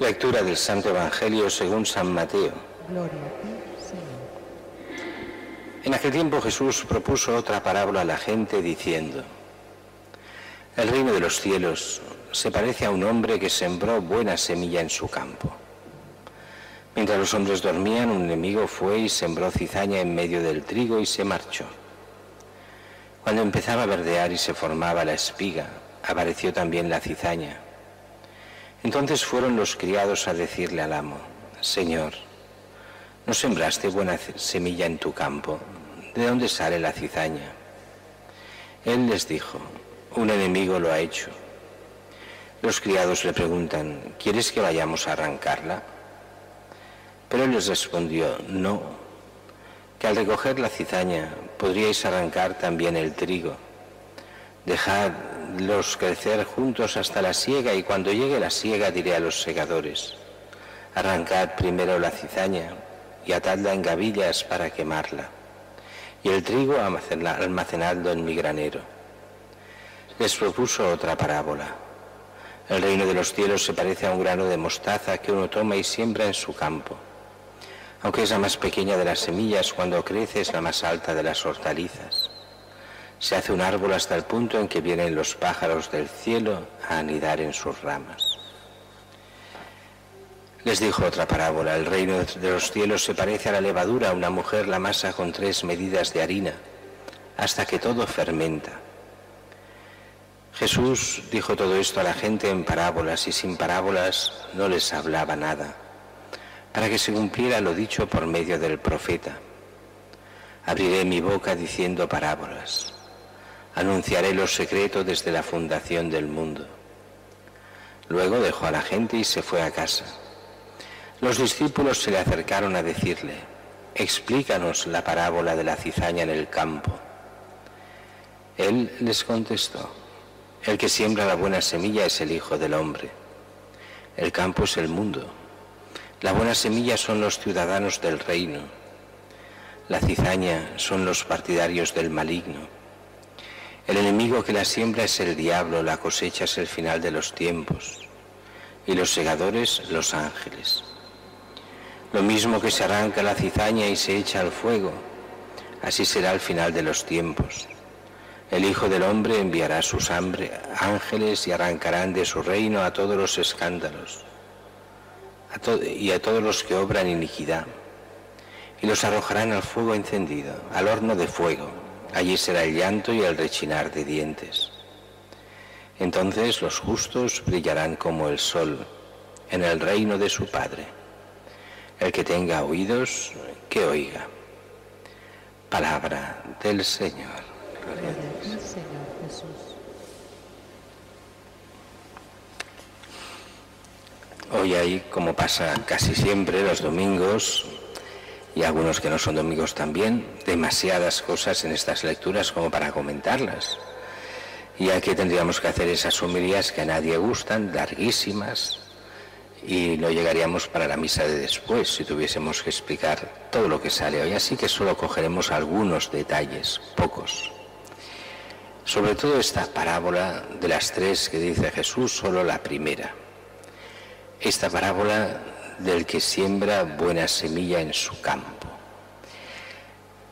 Lectura del Santo Evangelio según San Mateo. Gloria a ti, Señor. En aquel tiempo Jesús propuso otra parábola a la gente diciendo: el reino de los cielos se parece a un hombre que sembró buena semilla en su campo. Mientras los hombres dormían, un enemigo fue y sembró cizaña en medio del trigo y se marchó. Cuando empezaba a verdear y se formaba la espiga, apareció también la cizaña. Entonces fueron los criados a decirle al amo: Señor, ¿no sembraste buena semilla en tu campo? ¿De dónde sale la cizaña? Él les dijo: un enemigo lo ha hecho. Los criados le preguntan: ¿quieres que vayamos a arrancarla? Pero él les respondió: no, que al recoger la cizaña podríais arrancar también el trigo. Dejadlos crecer juntos hasta la siega, y cuando llegue la siega diré a los segadores: arrancad primero la cizaña y atadla en gavillas para quemarla, y el trigo almacenadlo en mi granero. Les propuso otra parábola: el reino de los cielos se parece a un grano de mostaza que uno toma y siembra en su campo. Aunque es la más pequeña de las semillas, cuando crece es la más alta de las hortalizas. Se hace un árbol hasta el punto en que vienen los pájaros del cielo a anidar en sus ramas. Les dijo otra parábola: el reino de los cielos se parece a la levadura. Una mujer la amasa con 3 medidas de harina, hasta que todo fermenta. Jesús dijo todo esto a la gente en parábolas, y sin parábolas no les hablaba nada, para que se cumpliera lo dicho por medio del profeta: abriré mi boca diciendo parábolas, anunciaré los secretos desde la fundación del mundo. Luego dejó a la gente y se fue a casa. Los discípulos se le acercaron a decirle: explícanos la parábola de la cizaña en el campo. Él les contestó: el que siembra la buena semilla es el Hijo del Hombre. El campo es el mundo. La buena semilla son los ciudadanos del reino. La cizaña son los partidarios del maligno. El enemigo que la siembra es el diablo, la cosecha es el final de los tiempos, y los segadores los ángeles. Lo mismo que se arranca la cizaña y se echa al fuego, así será el final de los tiempos. El Hijo del Hombre enviará sus ángeles y arrancarán de su reino a todos los escándalos y a todos los que obran iniquidad, y los arrojarán al fuego encendido, al horno de fuego. Allí será el llanto y el rechinar de dientes. Entonces los justos brillarán como el sol en el reino de su Padre. El que tenga oídos, que oiga. Palabra del Señor. Gloria a ti, Señor Jesús. Hoy hay, como pasa casi siempre los domingos, y algunos que no son domingos también, demasiadas cosas en estas lecturas como para comentarlas. Y aquí tendríamos que hacer esas homilías que a nadie gustan, larguísimas, y no llegaríamos para la misa de después si tuviésemos que explicar todo lo que sale hoy. Así que solo cogeremos algunos detalles, pocos. Sobre todo esta parábola de las 3 que dice Jesús, solo la primera. Esta parábola del que siembra buena semilla en su campo.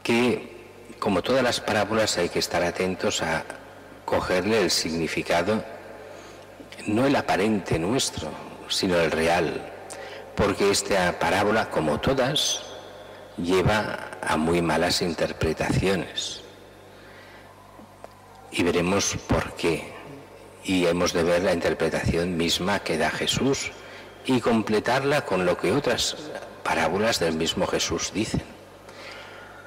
Que, como todas las parábolas, hay que estar atentos a cogerle el significado, no el aparente nuestro, sino el real. Porque esta parábola, como todas, lleva a muy malas interpretaciones. Y veremos por qué. Y hemos de ver la interpretación misma que da Jesús y completarla con lo que otras parábolas del mismo Jesús dicen.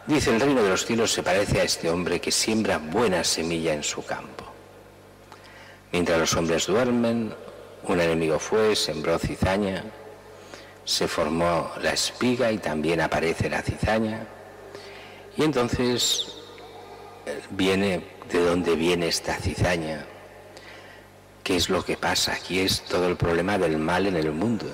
Dice: el reino de los cielos se parece a este hombre que siembra buena semilla en su campo. Mientras los hombres duermen, un enemigo fue, sembró cizaña, se formó la espiga y también aparece la cizaña. Y entonces viene de dónde viene esta cizaña. ¿Qué es lo que pasa? Aquí es todo el problema del mal en el mundo.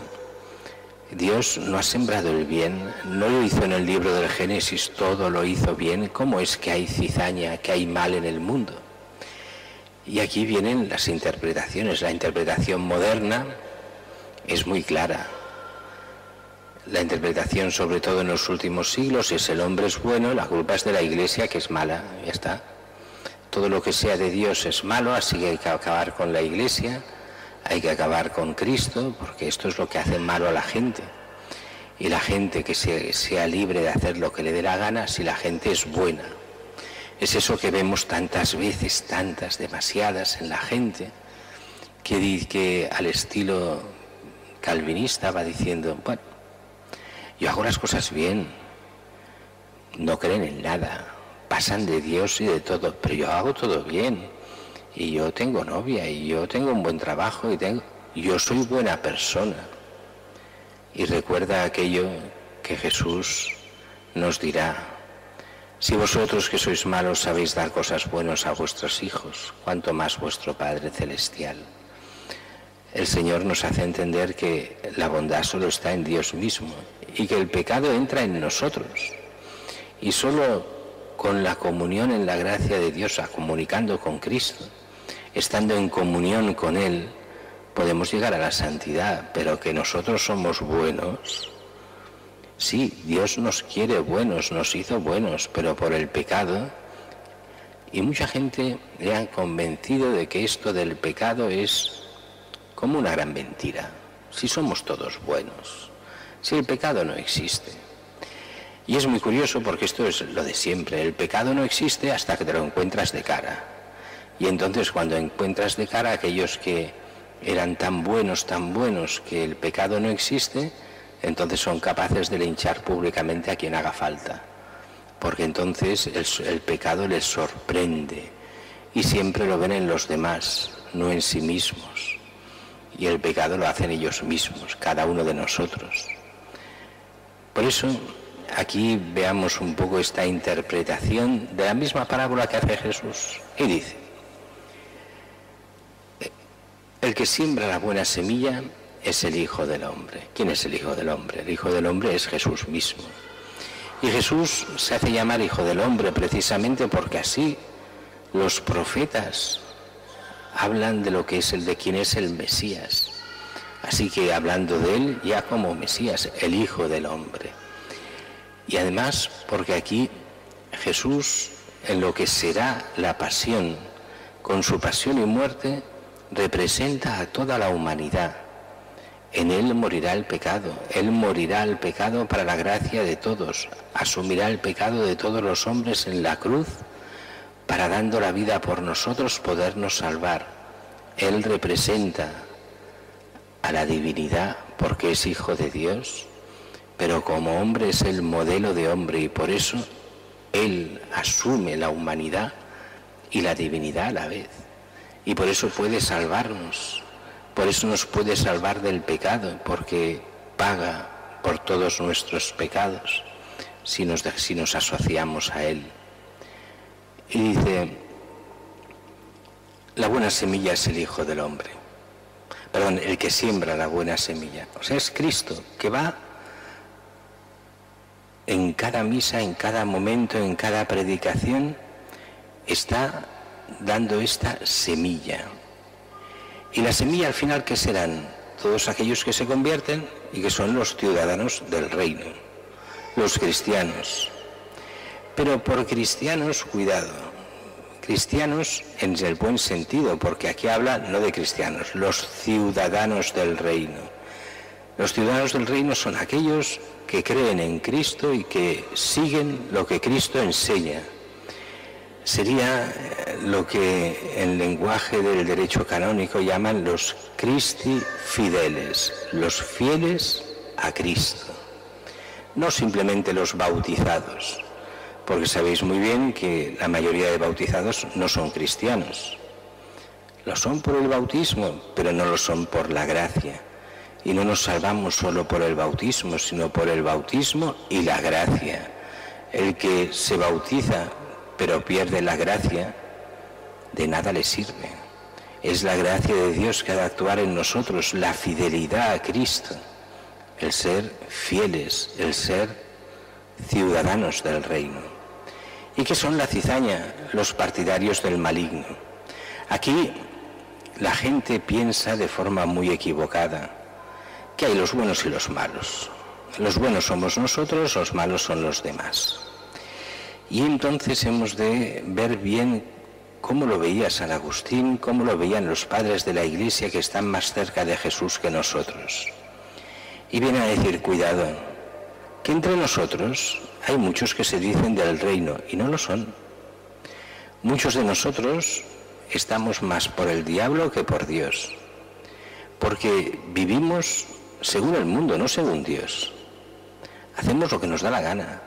Dios no ha sembrado el bien, no lo hizo en el libro del Génesis, todo lo hizo bien. ¿Cómo es que hay cizaña, que hay mal en el mundo? Y aquí vienen las interpretaciones, la interpretación moderna es muy clara. La interpretación, sobre todo en los últimos siglos, es: el hombre es bueno, la culpa es de la Iglesia, que es mala. Ya está. Todo lo que sea de Dios es malo, así que hay que acabar con la Iglesia, hay que acabar con Cristo, porque esto es lo que hace malo a la gente. Y la gente que sea libre de hacer lo que le dé la gana, si la gente es buena. Es eso que vemos tantas veces, demasiadas en la gente, que al estilo calvinista va diciendo: bueno, yo hago las cosas bien, no creen en nada, pasan de Dios y de todo, pero yo hago todo bien, y yo tengo novia, y yo tengo un buen trabajo, yo soy buena persona. Y recuerda aquello que Jesús nos dirá: si vosotros que sois malos sabéis dar cosas buenas a vuestros hijos, cuánto más vuestro Padre Celestial. El Señor nos hace entender que la bondad solo está en Dios mismo y que el pecado entra en nosotros. Y solo con la comunión en la gracia de Dios, comunicando con Cristo, estando en comunión con Él, podemos llegar a la santidad. Pero que nosotros somos buenos, sí, Dios nos quiere buenos, nos hizo buenos, pero por el pecado. Y mucha gente le han convencido de que esto del pecado es como una gran mentira. Si somos todos buenos, si el pecado no existe. Y es muy curioso porque esto es lo de siempre: el pecado no existe hasta que te lo encuentras de cara. Y entonces, cuando encuentras de cara a aquellos que eran tan buenos que el pecado no existe, entonces son capaces de linchar públicamente a quien haga falta, porque entonces el pecado les sorprende y siempre lo ven en los demás, no en sí mismos. Y el pecado lo hacen ellos mismos, cada uno de nosotros. Por eso, aquí veamos un poco esta interpretación de la misma parábola que hace Jesús. Y dice: el que siembra la buena semilla es el Hijo del Hombre. ¿Quién es el Hijo del Hombre? El Hijo del Hombre es Jesús mismo. Y Jesús se hace llamar Hijo del Hombre precisamente porque así los profetas hablan de lo que es de quién es el Mesías. Así que hablando de él ya como Mesías, el Hijo del Hombre. Y además porque aquí Jesús, en lo que será la pasión, con su pasión y muerte, representa a toda la humanidad. En él morirá el pecado, él morirá el pecado para la gracia de todos, asumirá el pecado de todos los hombres en la cruz, para, dando la vida por nosotros, podernos salvar. Él representa a la divinidad porque es Hijo de Dios, pero como hombre es el modelo de hombre, y por eso Él asume la humanidad y la divinidad a la vez. Y por eso puede salvarnos, por eso nos puede salvar del pecado, porque paga por todos nuestros pecados si nos asociamos a Él. Y dice: la buena semilla es el Hijo del Hombre. Perdón, el que siembra la buena semilla. O sea, es Cristo, que va en cada misa, en cada momento, en cada predicación, está dando esta semilla. Y la semilla, al final, ¿qué serán? Todos aquellos que se convierten y que son los ciudadanos del reino, los cristianos. Pero por cristianos, cuidado, cristianos en el buen sentido, porque aquí habla no de cristianos, los ciudadanos del reino. Los ciudadanos del reino son aquellos que creen en Cristo y que siguen lo que Cristo enseña. Sería lo que en lenguaje del derecho canónico llaman los Christi Fideles, los fieles a Cristo. No simplemente los bautizados, porque sabéis muy bien que la mayoría de bautizados no son cristianos. Lo son por el bautismo, pero no lo son por la gracia. Y no nos salvamos solo por el bautismo, sino por el bautismo y la gracia. El que se bautiza pero pierde la gracia, de nada le sirve. Es la gracia de Dios que ha de actuar en nosotros, la fidelidad a Cristo, el ser fieles, el ser ciudadanos del reino. ¿Y qué son la cizaña? Los partidarios del maligno. Aquí la gente piensa de forma muy equivocada que hay los buenos y los malos. Los buenos somos nosotros, los malos son los demás. Y entonces hemos de ver bien cómo lo veía San Agustín, cómo lo veían los padres de la Iglesia que están más cerca de Jesús que nosotros. Y vienen a decir, cuidado, que entre nosotros hay muchos que se dicen del reino y no lo son. Muchos de nosotros estamos más por el diablo que por Dios, porque vivimos según el mundo, no según Dios. Hacemos lo que nos da la gana.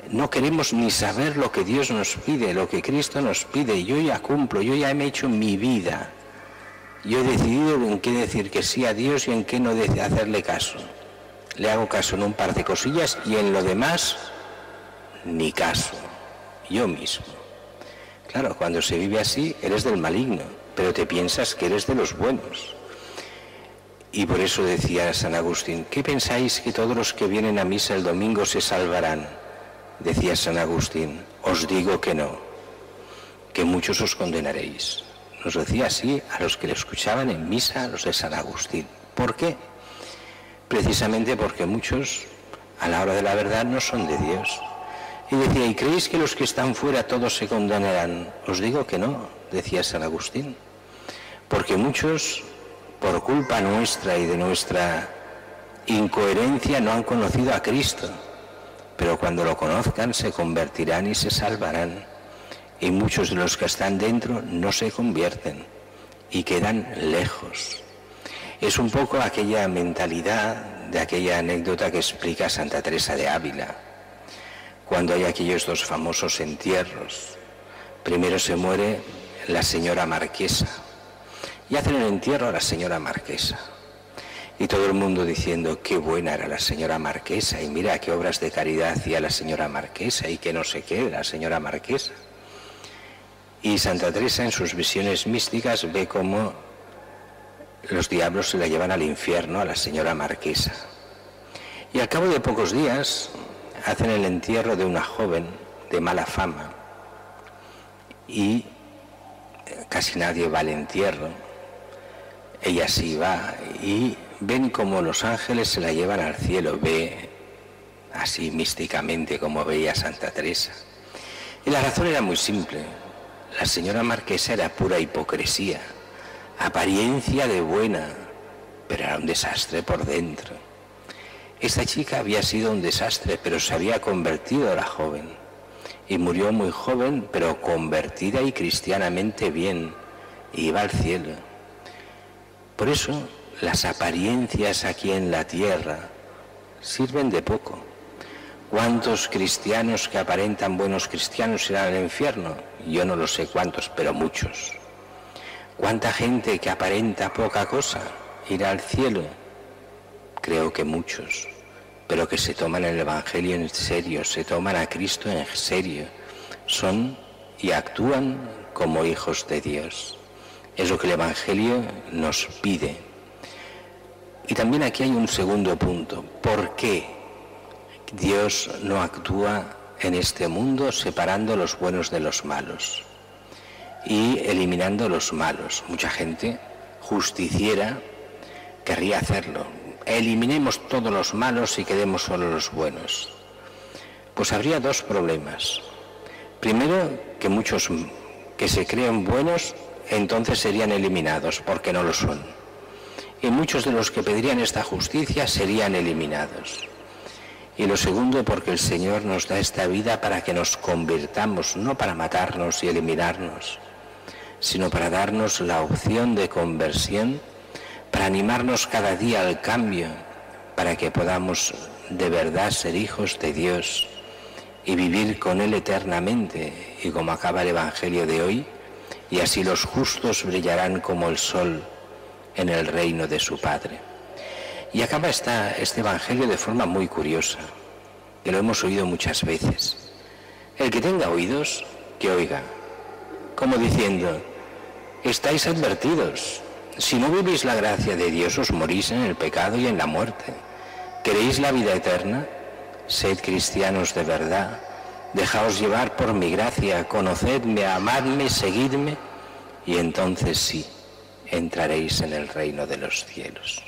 No queremos ni saber lo que Dios nos pide, lo que Cristo nos pide. Yo ya cumplo, yo ya me he hecho mi vida. Yo he decidido en qué decir que sí a Dios y en qué no hacerle caso. Le hago caso en un par de cosillas y en lo demás, ni caso. Yo mismo. Claro, cuando se vive así, eres del maligno, pero te piensas que eres de los buenos. Y por eso decía San Agustín, ¿qué pensáis que todos los que vienen a misa el domingo se salvarán? Decía San Agustín, os digo que no, que muchos os condenaréis. Nos decía así a los que le escuchaban en misa, a los de San Agustín. ¿Por qué? Precisamente porque muchos, a la hora de la verdad, no son de Dios. Y decía, ¿y creéis que los que están fuera todos se condenarán? Os digo que no, decía San Agustín, porque muchos, por culpa nuestra y de nuestra incoherencia, no han conocido a Cristo, pero cuando lo conozcan se convertirán y se salvarán. Y muchos de los que están dentro no se convierten y quedan lejos. Es un poco aquella mentalidad de aquella anécdota que explica Santa Teresa de Ávila, cuando hay aquellos dos famosos entierros. Primero se muere la señora marquesa y hacen el entierro a la señora marquesa. Y todo el mundo diciendo qué buena era la señora marquesa y mira qué obras de caridad hacía la señora marquesa y que no sé qué la señora marquesa. Y Santa Teresa en sus visiones místicas ve cómo los diablos se la llevan al infierno a la señora marquesa. Y al cabo de pocos días hacen el entierro de una joven de mala fama y casi nadie va al entierro. Ella sí va y ven como los ángeles se la llevan al cielo, ve así místicamente como veía Santa Teresa. Y la razón era muy simple. La señora marquesa era pura hipocresía, apariencia de buena, pero era un desastre por dentro. Esta chica había sido un desastre, pero se había convertido la joven. Y murió muy joven, pero convertida y cristianamente bien, y iba al cielo. Por eso, las apariencias aquí en la tierra sirven de poco. ¿Cuántos cristianos que aparentan buenos cristianos irán al infierno? Yo no lo sé cuántos, pero muchos. ¿Cuánta gente que aparenta poca cosa irá al cielo? Creo que muchos, pero que se toman el Evangelio en serio, se toman a Cristo en serio, son y actúan como hijos de Dios. Es lo que el Evangelio nos pide. Y también aquí hay un segundo punto. ¿Por qué Dios no actúa en este mundo separando los buenos de los malos y eliminando los malos? Mucha gente justiciera querría hacerlo. Eliminemos todos los malos y quedemos solo los buenos. Pues habría dos problemas. Primero, que muchos que se creen buenos entonces serían eliminados porque no lo son. Y muchos de los que pedirían esta justicia serían eliminados. Y lo segundo, porque el Señor nos da esta vida para que nos convirtamos, no para matarnos y eliminarnos, sino para darnos la opción de conversión, para animarnos cada día al cambio, para que podamos de verdad ser hijos de Dios y vivir con Él eternamente, y como acaba el Evangelio de hoy, y así los justos brillarán como el sol en el reino de su Padre. Y acaba este Evangelio de forma muy curiosa, que lo hemos oído muchas veces. El que tenga oídos, que oiga, como diciendo, estáis advertidos, si no vivís la gracia de Dios os morís en el pecado y en la muerte. ¿Queréis la vida eterna? Sed cristianos de verdad, dejaos llevar por mi gracia, conocedme, amadme, seguidme, y entonces sí, entraréis en el reino de los cielos.